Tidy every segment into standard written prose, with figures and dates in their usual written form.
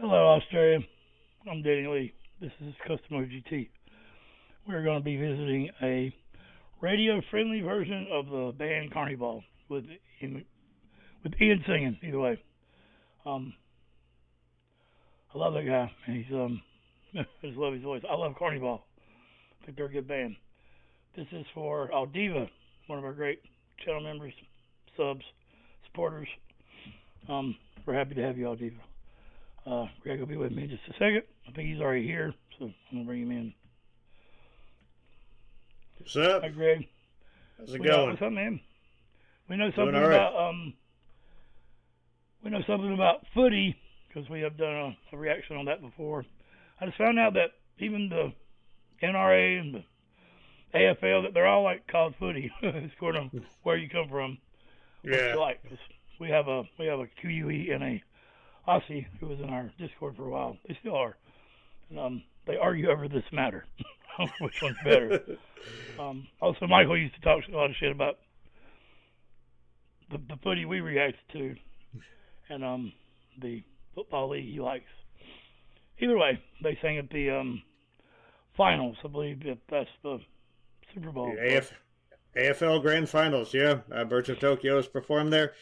Hello, Australia. I'm Danny Lee. This is Custom OGT. We're going to be visiting a radio-friendly version of the band Karnivool with Ian singing. Either way, I love that guy. He's I just love his voice. I love Karnivool. I think they're a good band. This is for Audiva, one of our great channel members, subs, supporters. We're happy to have you, Audiva. Greg will be with me in just a second. I think he's already here, so I'm going to bring him in. What's up? Hi, Greg. How's it going? What's up, man? We know something Doing all right. about footy because we have done a reaction on that before. I just found out that even the NRA and the AFL, that they're all like called footy. It's according to where you come from. Yeah. Like, we have a QUE and a Aussie who was in our Discord for a while. They still are. And, they argue over this matter. Which one's better? Also, Michael used to talk a lot of shit about the footy we reacted to and the football league he likes. Either way, they sang at the finals. I believe that's the Super Bowl. The AFL Grand Finals, yeah. Birds of Tokyo has performed there.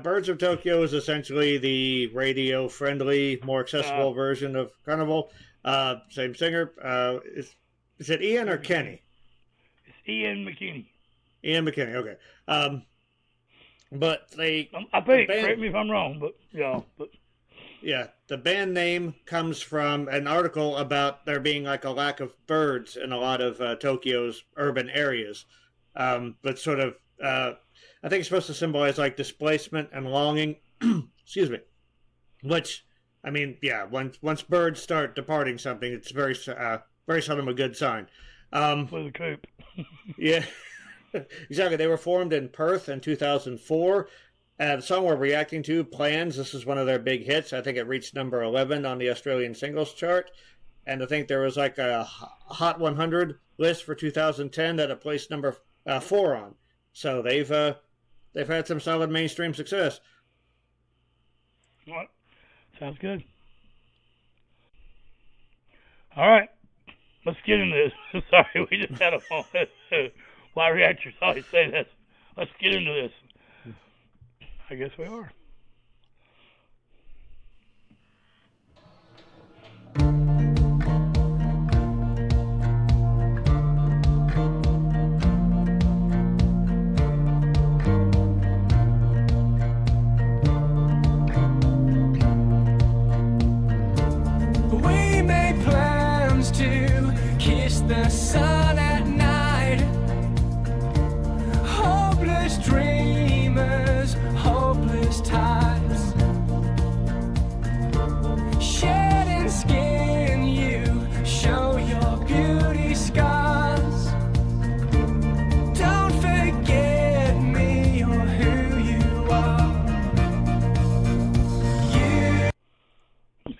Birds of Tokyo is essentially the radio-friendly, more accessible version of Karnivool. Same singer. Is it Ian or Kenny? It's Ian McKinney. Ian McKinney, okay. But they... I think, correct me if I'm wrong, but yeah. Yeah, the band name comes from an article about there being like a lack of birds in a lot of Tokyo's urban areas. But sort of, I think it's supposed to symbolize like displacement and longing. Excuse me. Which, I mean, yeah, once birds start departing something, it's very seldom a good sign. For the coop. Yeah, exactly. They were formed in Perth in 2004. The song we're reacting to, Plans, this is one of their big hits. I think it reached number 11 on the Australian singles chart. And I think there was like a Hot 100 list for 2010 that it placed number 4 on. So they've had some solid mainstream success. What? Sounds good. All right. Let's get into this. Sorry, we just had a moment. Why reactors always say this. Let's get into this. I guess we are. We made plans to kiss the sun at night. Hopeless dreamers, hopeless types. Shedding skin, you show your beauty scars. Don't forget me or who you are.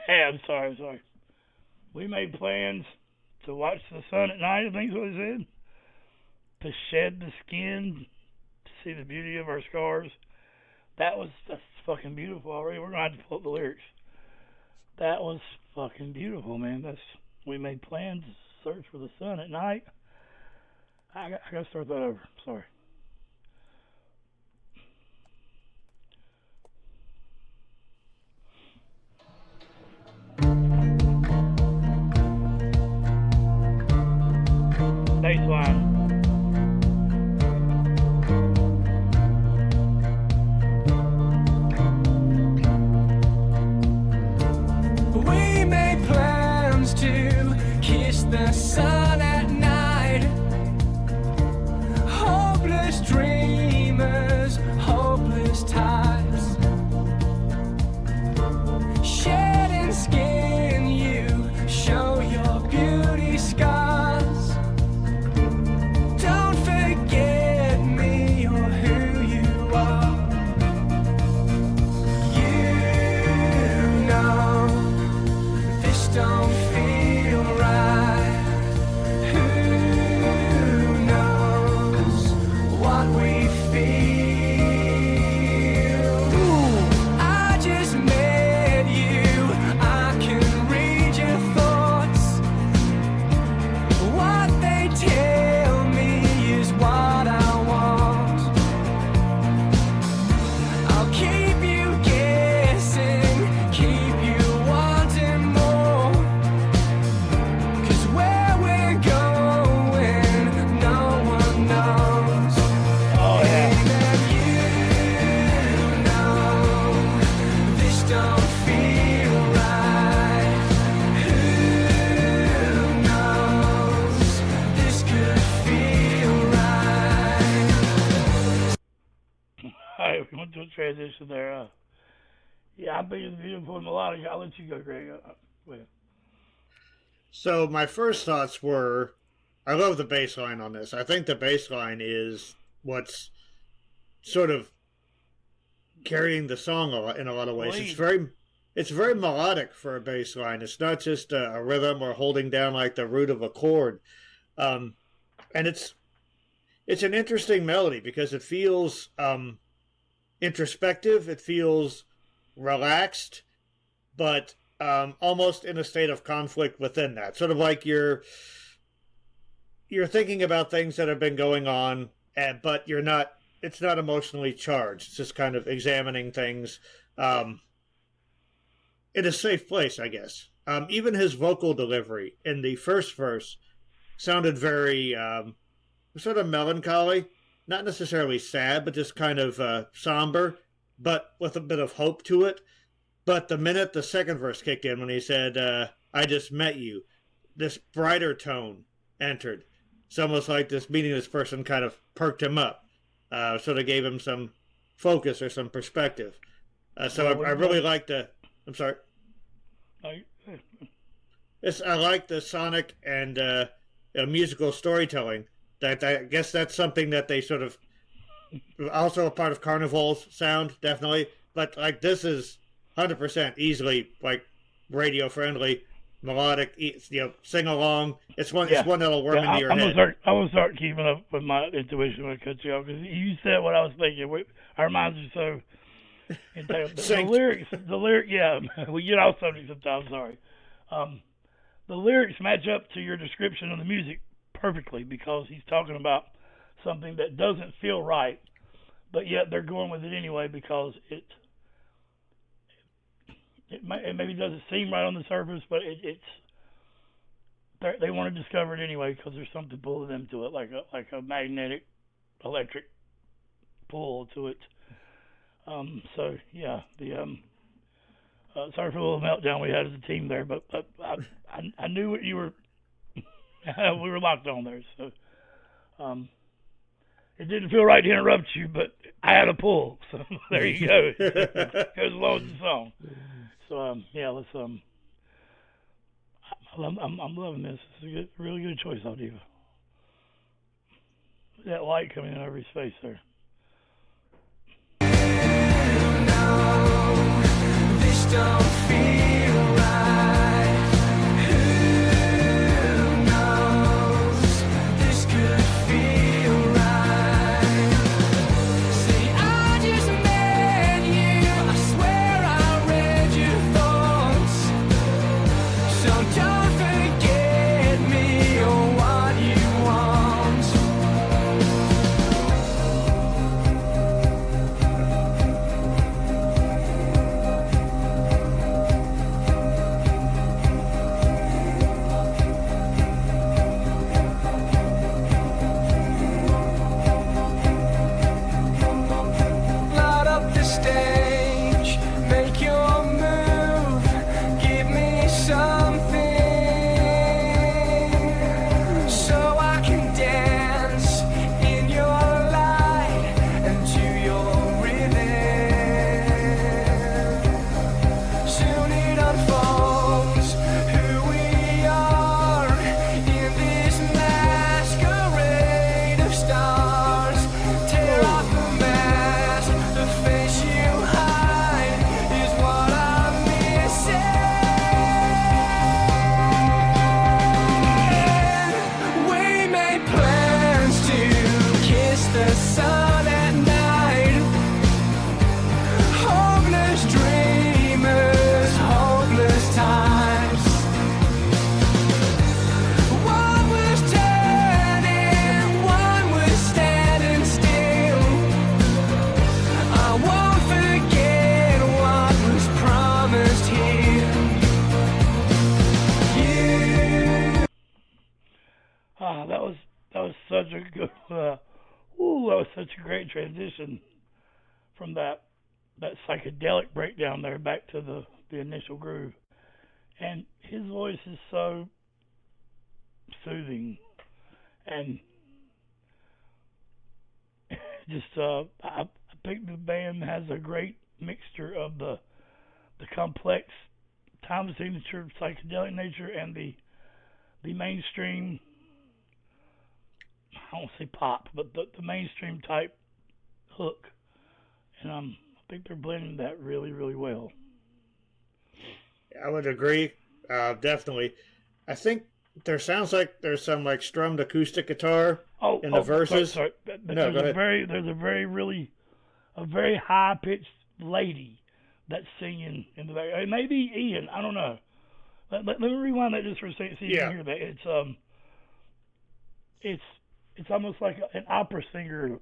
Hey, I'm sorry. We made plans to watch the sun at night, I think is what it said. To shed the skin, to see the beauty of our scars. That's fucking beautiful already. We're going to have to pull up the lyrics. That was fucking beautiful, man. We made plans to search for the sun at night. I got to start that over. Sorry. Baseline. We made plans to kiss the sun at night. Hopeless transition there. Yeah, I'm thinking beautiful and melodic. I'll let you go, Greg. Go ahead. So my first thoughts were, I love the bass line on this. I think the bass line is what's sort of carrying the song in a lot of ways. It's very melodic for a bass line. It's not just a rhythm or holding down like the root of a chord. And it's an interesting melody because it feels introspective. It feels relaxed, but almost in a state of conflict within that. Sort of like you're thinking about things that have been going on, but you're not. It's not emotionally charged. It's just kind of examining things in a safe place, I guess. Even his vocal delivery in the first verse sounded very sort of melancholy, not necessarily sad, but just kind of somber, but with a bit of hope to it. But the minute the second verse kicked in, when he said, I just met you, this brighter tone entered. It's almost like this meeting this person kind of perked him up, sort of gave him some focus or some perspective. I really like the. I'm sorry. I like the sonic and musical storytelling. That I guess that's something that they sort of also a part of Karnivool's sound, definitely. But like this is 100% easily like radio friendly, melodic. Sing along. It's one that'll worm into your head. I'm gonna start keeping up with my intuition when I cut you off because you said what I was thinking. Our minds are so. The lyric, yeah. We get off subject sometimes. Sorry. The lyrics match up to your description of the music perfectly because he's talking about something that doesn't feel right, but yet they're going with it anyway because it maybe doesn't seem right on the surface, but they want to discover it anyway because there's something pulling them to it, like a magnetic, electric pull to it. So yeah, sorry for the little meltdown we had as a team there, but I knew what you were. We were locked on there, so it didn't feel right to interrupt you, but I had a pull, so there you go. It goes along with the song. So yeah, let's I'm loving this. It's a really good choice, Audiva. That light coming in over his face there. This don't feel right. Who knows? This could feel right. See, I just met you. I swear I read your thoughts. So don't forget me or what you want. Light up the stage, make your move, give me something so I can dance in your light and to your rhythm. Soon it unfolds who we are in this masquerade of stars. Tear off the mask, the face you hide is what I'm missing. We made plans to kiss the sun at night. Hopeless dreamers, hopeless times. One was turning, one was standing still. I won't forget what was promised here. You. That was such a good. That was such a great transition from that psychedelic breakdown there back to the initial groove, and his voice is so soothing and just think the band has a great mixture of the complex time signature psychedelic nature and the mainstream, I won't say pop, but the mainstream type hook. And I think they're blending that really, really well. I would agree, definitely. I think there sounds like there's some like strummed acoustic guitar in the verses. Sorry. No, go ahead. There's a very high pitched lady that's singing in the back. It may be Ian. I don't know. Let me rewind that just for a second. See if you can hear that. It's almost like an opera singer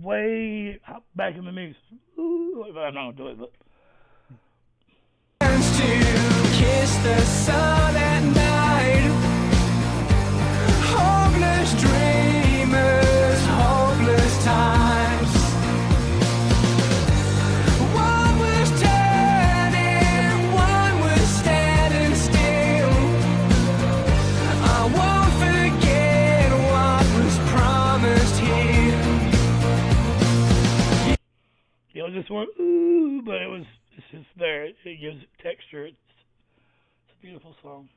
way back in the mix. Ooh, I'm not gonna do it, but. To kiss the sun at night, hopeless dreamers, hopeless times. One was turning, one was standing still. I won't forget what was promised here. You know, just went ooh, but it's just there. It gives it texture. It's a beautiful song.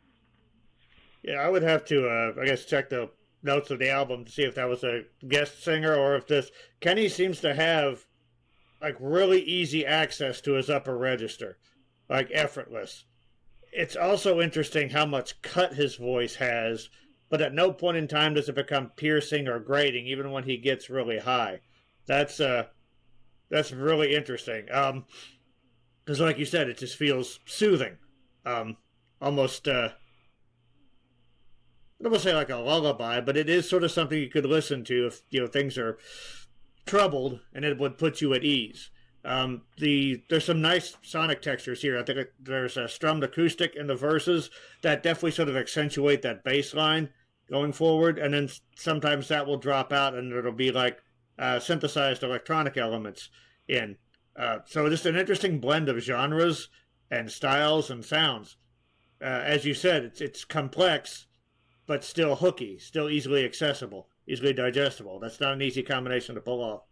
Yeah, I would have to, I guess, check the notes of the album to see if that was a guest singer or if this. Kenny seems to have like really easy access to his upper register, like effortless. It's also interesting how much cut his voice has, but at no point in time does it become piercing or grating, even when he gets really high. That's really interesting. Because, like you said, it just feels soothing, almost. I don't want to say like a lullaby, but it is sort of something you could listen to if things are troubled, and it would put you at ease. There's some nice sonic textures here. I think there's a strummed acoustic in the verses that definitely sort of accentuate that bass line going forward, and then sometimes that will drop out, and it'll be like synthesized electronic elements in. So just an interesting blend of genres and styles and sounds. As you said, it's complex, but still hooky, still easily accessible, easily digestible. That's not an easy combination to pull off.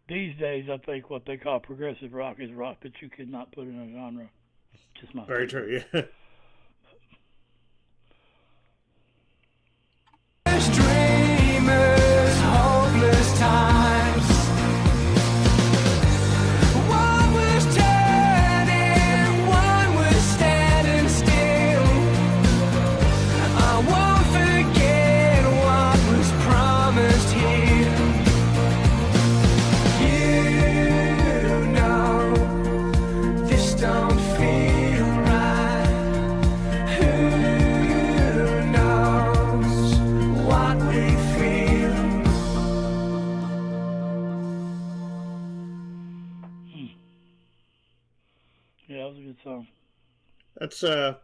These days, I think what they call progressive rock is rock that you could not put in a genre. Just my Very opinion. true, yeah. Dreamers, hopeless times. One was turning, one was standing still. I won't forget what was promised here. You know, this don't feel right. Who knows what we feel? Yeah, that was a good song. That's a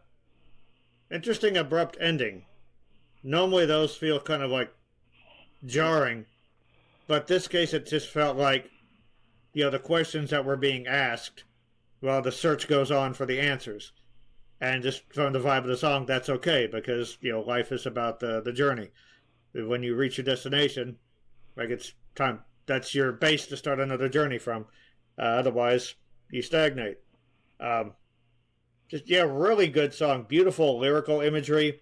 interesting abrupt ending. Normally those feel kind of like jarring, but this case it just felt like the questions that were being asked while the search goes on for the answers. And just from the vibe of the song, that's okay because life is about the journey. When you reach your destination, like it's time. That's your base to start another journey from. Otherwise, you stagnate. Really good song. Beautiful lyrical imagery.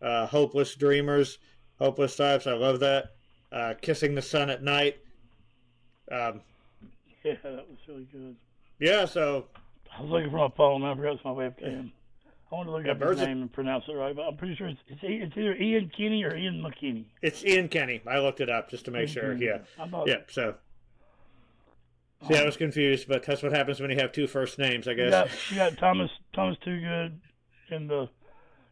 Hopeless dreamers, hopeless times. I love that. Kissing the sun at night. Yeah, that was really good. Yeah, so I was looking for my phone, and I forgot it's my webcam. I wanted to look up his name and pronounce it right, but I'm pretty sure it's either Ian Kenny or Ian McKinney. It's Ian Kenny. I looked it up just to make sure. Yeah. So I was confused, but that's what happens when you have two first names, I guess. You got Thomas Toogood and the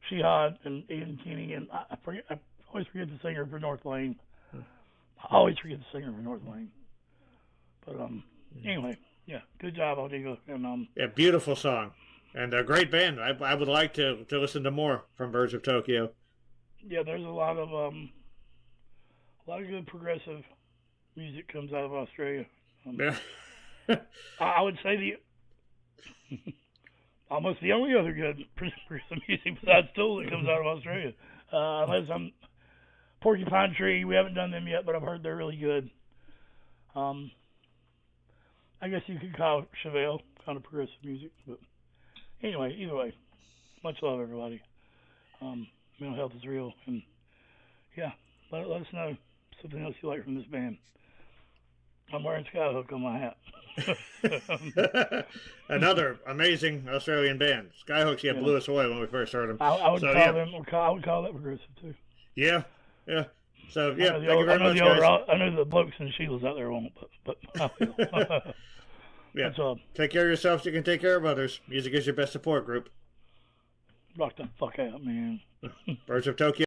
Shihad and Ian Kenny, and I always forget the singer for North Lane. But anyway, yeah, good job, Audiva. And yeah, beautiful song. And a great band. I would like to listen to more from Birds of Tokyo. Yeah, there's a lot of good progressive music comes out of Australia. I would say almost the only other good progressive music besides Tool that comes out of Australia. Unless Porcupine Tree, we haven't done them yet, but I've heard they're really good. I guess you could call Chevelle kind of progressive music, but anyway, either way, much love, everybody. Mental health is real, and yeah, let us know something else you like from this band. I'm wearing Skyhook on my hat. Another amazing Australian band. Skyhooks, yeah, Yeah. blew us away when we first heard them. I would So, call yeah. them. I would call that progressive too. Yeah, yeah. So, yeah, I thank you very much, guys. I know the blokes and Sheilas out there won't, but I will. Yeah. That's all. Take care of yourself so you can take care of others. Music is your best support group. Rock the fuck out, man. Birds of Tokyo.